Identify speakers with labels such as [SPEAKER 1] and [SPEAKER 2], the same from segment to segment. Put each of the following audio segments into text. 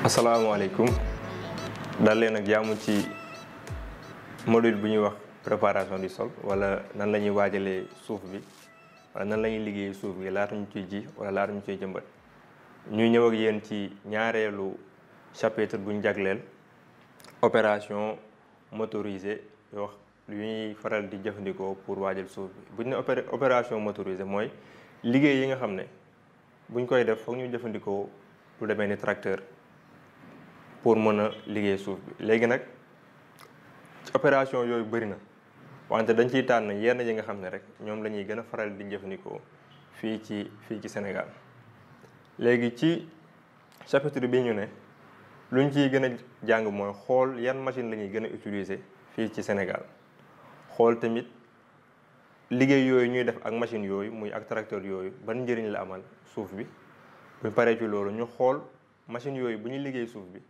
[SPEAKER 1] asalaamaaleykum dal leen ak jàmm ci module bu ñuy wax préparation du sol wala nan la ñuy waajalee suuf bi wala nan la ñuy liggéey suuf bi laata ñu ciy ji wala laata ñu ciy jëmbat. ñuy ñëw ak yéen ci ñaareelu chapitre bu ñu jagleel opération motorisée yoo wax yu ñuy faral di jëfandikoo pour waajal suuf bi. bu ñu ne opération motorisée mooy liggéey yi nga xam ne buñ koy def foog ñu jëfandikoo lu demee ni tracteur pour mën a liggéey suuf bi. léegi nag opération yooyu bëri na wante dañ ciy tànn yenn yi nga xam ne rek ñoom la ñuy gën a faral di jëfandikoo fii ci Sénégal. léegi ci chapitre bi ñu ne luñ ciy gën a jàng mooy xool yan machine la ñuy gën a utiliser fii ci Sénégal, xool tamit liggéey yooyu ñuy def ak machine yooyu muy ak tracteur yooyu ban njëriñ la amal suuf bi. bu paree ci loolu ñu xool machine yooyu bu ñuy liggéey suuf bi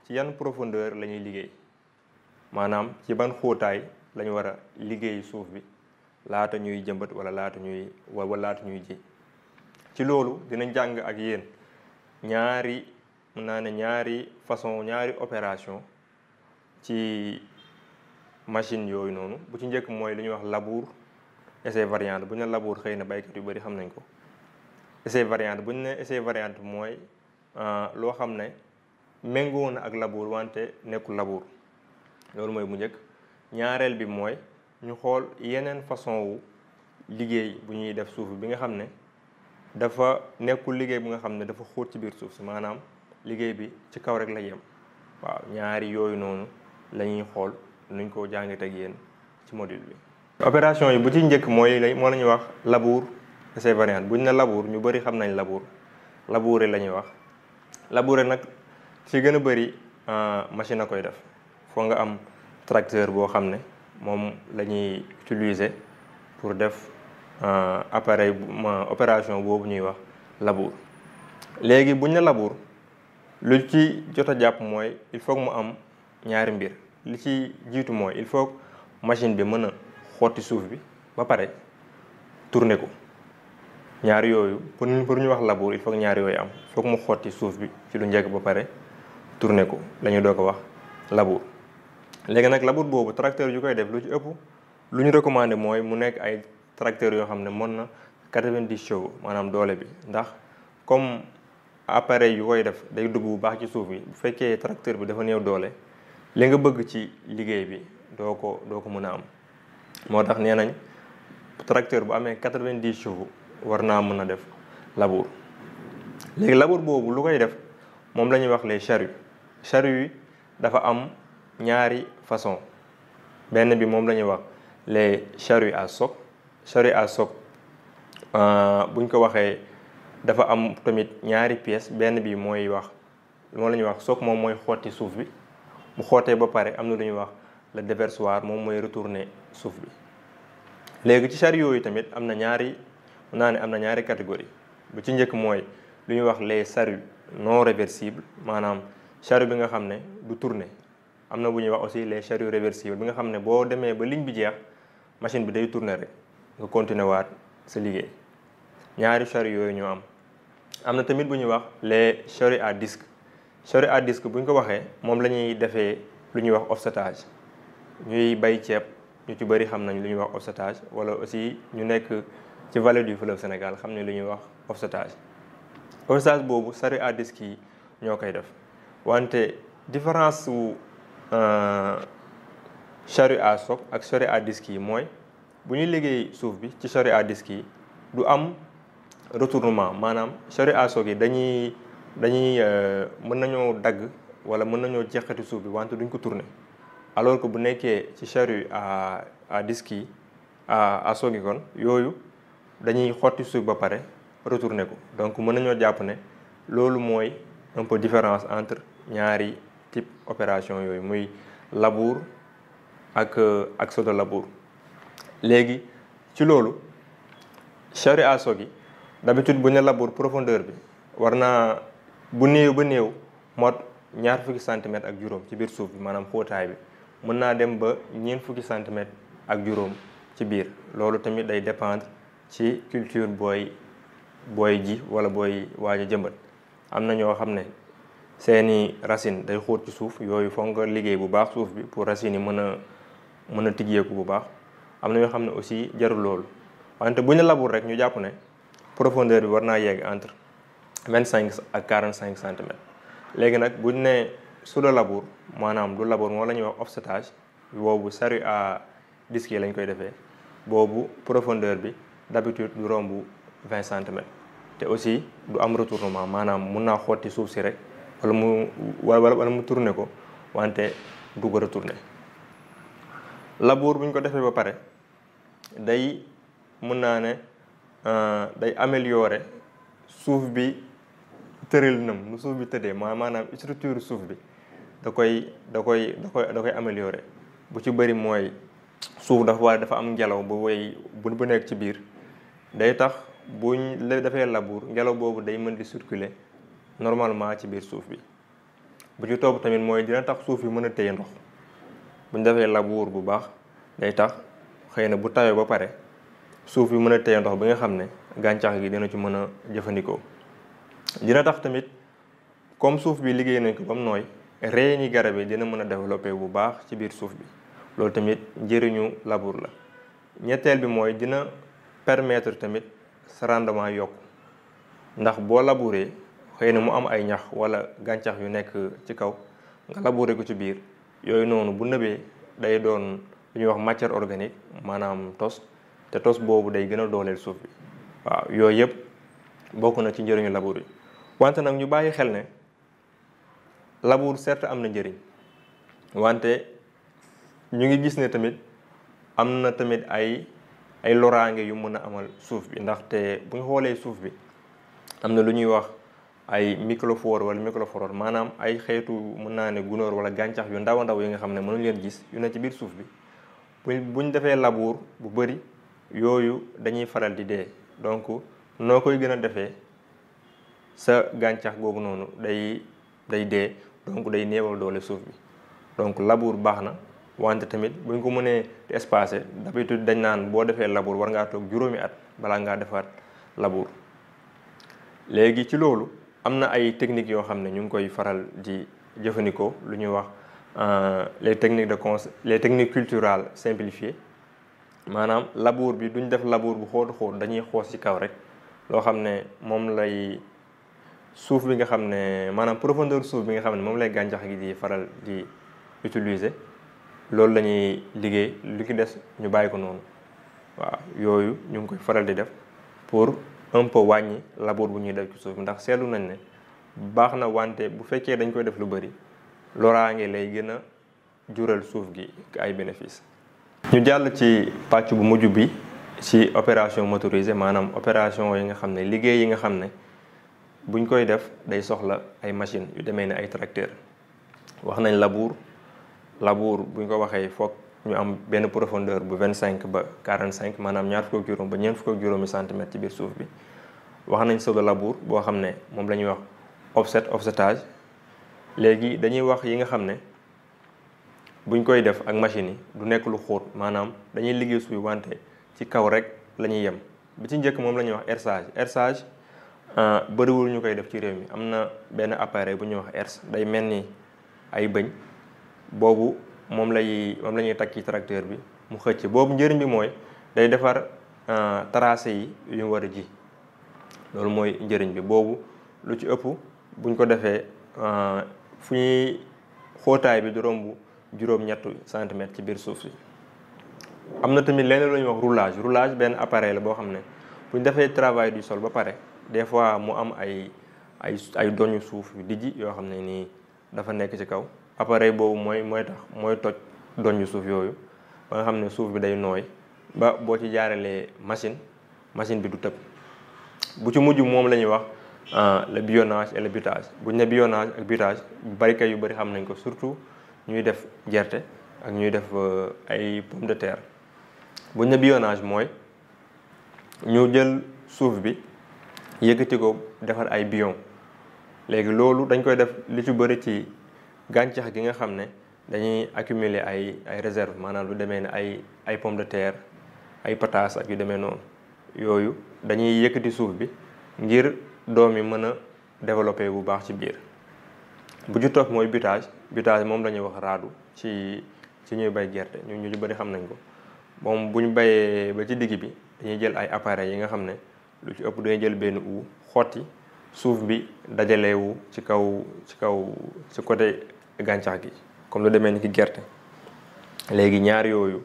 [SPEAKER 1] ci yan profondeur la ñuy liggéey, maanaam ci ban xóotaay la ñu war a liggéey suuf bi laata ñuy jëmbat wala laata ñuy ji. ci loolu dinañ jàng ak yéen ñaari façon ñaari opération ci machine yooyu noonu. bu ci njëkk mooy li ñuy wax labour et ses variantes. bu ñu ne labour xëy na baykat yu bari xam nañ ko. essai variante bu ñu ne essai variante mooy loo xam ne méngoo na ak labour wante nekkul labour, loolu mooy bu njëkk. ñaareel bi mooy ñu xool yeneen façon wu liggéey bu ñuy def suuf bi nga xam ne dafa nekkul liggéey bu nga xam ne dafa xóot ci biir suuf si, maanaam liggéey bi ci kaw rek la yem. waaw ñaari yooyu noonu la ñuy xool nuñ ko jàngat ak yéen ci module bi. opération yi bu ci njëkk moo la ñuy wax labour essai variante. bu ñu ne labour ñu bëri xam nañ labouré la ñuy wax. labouré nag ci gën a bëri machine a koy def. foo nga am tracteur boo xam ne moom la ñuy utiliser pour def opération boobu ñuy wax labour. léegi bu ñu ne labour lu ci jot a jàpp mooy il faut mu am ñaari mbir. li ci jiitu mooy il faut machine bi mën a xotti suuf bi ba pare tourner ko. ñaari yooyu pour ñu wax labour il faut ñaari yooyu am. il faut mu xotti suuf bi ci lu njëkk ba pare tourner ko la ñu doog a wax labour. léegi nag labour boobu tracteur yu koy def lu ci ëpp lu ñu recommandé mooy mu nekk ay tracteurs yoo xam ne mën na 90 chevaux maanaam doole bi, ndax comme appareil yu koy def day dugg bu baax ci suuf bi. bu fekkee tracteur bi dafa néew doole li nga bëgg ci liggéey bi doo ko mën a am. moo tax nee nañ tracteur bu amee 90 chevaux war naa mën a def labour. léegi labour boobu lu koy def moom la ñuy wax les charrues. charrues yi dafa am ñaari façon. benn bi moom la ñuy wax les charrues à soc. charrue à soc buñ ko waxee dafa am tamit ñaari pièces. benn bi mooy wax moom la ñuy wax soc, moom mooy xotti suuf bi. bu xootee ba pare am na lu ñuy wax le déversoir, moom mooy retourner suuf bi. léegi ci charrue yooyu tamit am na ñaari catégorie. bu ci njëkk mooy lu ñuy wax les charrues non réversibles, maanaam charrue bi nga xam ne du tourner. am na bu ñuy wax aussi les charrues réversibles bi nga xam ne boo demee ba ligne bi jeex machine bi day tourner rek nga continuer waat sa liggéey. ñaari charrue yooyu ñoo am. am na tamit bu ñuy wax les charrues à disque. charrue à disque bu ñu ko waxee moom la ñuy defee lu ñuy wax offsetage. ñuy bay ceeb ñu ci bëri xam nañ lu ñuy wax offsetage, wala aussi ñu nekk ci vallée du fleuve Sénégal xam ne lu ñuy wax offsetage. offsetage boobu charrue à disque yi ñoo koy def. wante différence wu charrue à soc ak charrue à disque yi mooy bu ñuy liggéey suuf bi ci charrue à disque yi du am retournement, maanaam charrue à soc yi dañuy mën nañoo dagg wala mën nañoo jeexati suuf bi wante duñ ko tourner. alors que bu nekkee ci charrue à disque yi à soc yi kon yooyu dañuy xotti suuf ba pare retourner ko. donc mën nañoo jàpp ne loolu mooy un peu différence entre ñaari type opération yooyu muy labour ak soto labour. léegi ci loolu charrue à soc yi d'habitude bu ñu labour profondeur bi war naa bu néew ba néew mot 20 centimètres ak juróom ci biir suuf bi, maanaam xóotaay bi mën naa dem ba 40 centimètres ak juróom ci biir. loolu tamit day dépendre ci culture booy ji wala booy waaj a jëmbat. am na ñoo xam ne seeni racine day xóot ci suuf yooyu foog nga liggéey bu baax suuf bi pour racines yi mën a tijjeeku bu baax. am na yoo xam ne aussi jarul loolu wante bu ñu labour rek ñu jàpp ne profondeur bi war naa yegg entre 25 ak 45 centimètres. léegi nag bu ñu nee sous le labour maanaam du labour moo la ñuy wax offsetage boobu sarue à disque yi lañ koy defee boobu profondeur bi d'habitude du romb 20 centimètres te aussi du am retournement maanaam mun naa xotti suuf si rek wala mu tourner ko wante du ko retourner. labour bu ñu ko defee ba pare day mën naa ne day améliorer suuf bi tëralinam nu suuf bi tëddee maanaam structure suuf bi da koy améliorer bu ci bëri mooy suuf dafa am ngelaw bu nekk ci biir day tax buñ defee labour ngelaw boobu day mën di circuler normalement ci biir suuf bi. bu ci topp tamit mooy dina tax suuf yi mën a téye ndox buñ defee labour bu baax day tax xëy na bu tawee ba pare suuf yi mën a téye ndox bi nga xam ne gàncax gi dina ci mën a jëfandikoo. dina tax tamit comme suuf bi liggéey nañ ko ba mu nooy reeni garab yi dina mën a développer bu baax ci biir suuf bi loolu tamit njëriñu labour la. ñetteel bi mooy dina permettre tamit sa rendement yokku ndax boo labouré xëy na mu am ay ñax wala gàncax yu nekk ci kaw nga labouré ko ci biir yooyu noonu bu nëbee day doon lu ñuy wax matière organique maanaam tos te tos boobu day gën a dooleel suuf bi waaw yooyu yëpp bokk na ci njëriñu labour yi. wante nag ñu bàyyi xel ne labour certes am na njëriñ wante ñu ngi gis ne tamit am na tamit ay loraange yu mën a amal suuf bi ndaxte bu ñu xoolee suuf bi am na lu ñuy wax ay microphore wala microphore maanaam ay xeetu mën naa ne gunóor wala gàncax yu ndaw a ndaw yi nga xam ne mënuñ leen gis yu ne ci biir suuf bi buñ defee labour bu bëri yooyu dañuy faral di dee donc noo koy gën a defee sa gàncax googu noonu day dee donc day néewal doole suuf bi donc labour baax na wante tamit buñ ko mënee di espacer d'habitude dañ naan boo defee labour war ngaa toog juróomi at balaa ngaa defaat labour. léegi ci loolu am na ay techniques yoo xam ne ñu ngi koy faral di jëfandikoo lu ñuy wax les techniques culturales simplifiées maanaam labour bi duñ def labour bu xóot dañuy xoos ci kaw rek loo xam ne moom lay suuf bi nga xam ne maanaam profondeur suuf bi nga xam ne moom lay gàncax gi di faral di utiliser loolu la ñuy liggéey lu ki des ñu bàyyi ko noonu waaw yooyu ñu ngi koy faral di def pour un peu wàññi labour bu ñuy def ci suuf bi ndax seetlu nañ ne baax na wante bu fekkee dañ koy def lu bëri loraange lay gën a jural suuf gi ay bénéfice. ñu jàll ci pàcc bu mujj bi ci opération motorisée maanaam opération yi nga xam ne liggéey yi nga xam ne buñ koy def day soxla ay machines yu demee ne ay tracteur. wax nañ labour buñ ko waxee foog ñu am benn profondeur bu 25 ba 45 maanaam ñaar fukk ak juróom ba ñeent fukk ak juróomi centimètres ci biir suuf bi. wax nañ solo labour boo xam ne moom la ñuy wax offsetage léegi dañuy wax yi nga xam ne buñ koy def ak machines yi du nekk lu xóot maanaam dañuy liggéey suuf wante ci kaw rek la ñuy yem. bi ci njëkk moom la ñuy wax herçage bëriwul ñu koy def ci réew mi am na benn appareil bu ñuy wax herse day mel ni ay bëñ boobu moom la ñuy takk ci tracteur bi mu xëcc boobu njëriñ bi mooy day defar tracé yi yu ñu war a ji loolu mooy njëriñ bi boobu lu ci ëpp buñ ko defee fu ñuy xóotaay bi du romb juróom-ñetti centimètres ci biir suuf si. am na tamit leneen lu ñuy wax roulage benn appareil la boo xam ne buñ defee travail du sol ba pare des fois mu am ay doñu suuf yu dijji yoo xam ne nii dafa nekk ci kaw appareil boobu mooy toj doñu suuf yooyu ba nga xam ne suuf bi day nooy ba boo ci jaaralee machine bi du tëb. bu ci mujj moom la ñuy wax le bionnage et le butage buñ ne bionnage ak butage baykat yu bëri xam nañ ko surtout ñuy def gerte ak ñuy def ay pomme de terre. buñ ne bionnage mooy ñu jël suuf bi yëkkati ko defar ay bion léegi loolu dañ koy def li ci bëri ci gàncax gi nga xam ne dañuy accumuler ay réserve maanaam lu demee ne ay pomme de terre ay pataas ak yu demee noonu yooyu dañuy yëkkati suuf bi ngir doom yi mën a développer bu baax ci biir. bu ci topp mooy butage moom la ñuy wax raadu ci ñuy bay gerte ñu bëri xam nañ ko moom bu ñu bayee ba ci digg bi dañuy jël ay appareils yi nga xam ne lu ci ëpp dañuy jël benn xotti suuf bi dajalewu ci côté gàncax gi comme lu demee ni ki gerte. léegi ñaar yooyu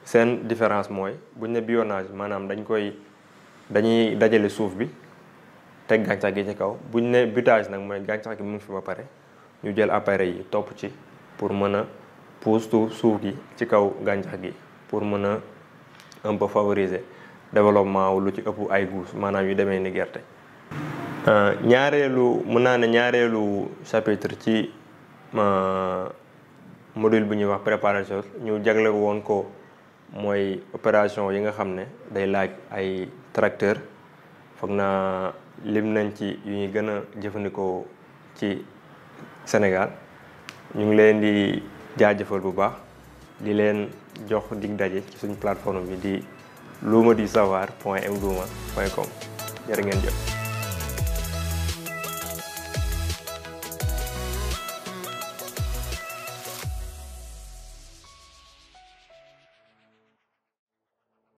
[SPEAKER 1] seen différence mooy buñ ne bionnage maanaam dañuy dajale suuf bi teg gàncax gi ci kaw buñ ne butage nag mooy gàncax gi mu ngi fi ba pare ñu jël appareil yi topp ci pour mën a pousse suuf gi ci kaw gàncax gi pour mën a un peu favoriser développement wu lu ci ëpp ay guus maanaam yu demee ni gerte. ñaareelu chapitre ci module bu ñuy wax préparation ñu jagle woon ko mooy opération yi nga xam ne day laaj ay tracteur foog naa lim nañ ci yu ñuy gën a jëfandikoo ci Sénégal ñu ngi leen di jaajëfal bu baax di leen jox dig daje ci suñu plateforme bi di luumadisavoir.mlouma.com jërë ngeen jëf.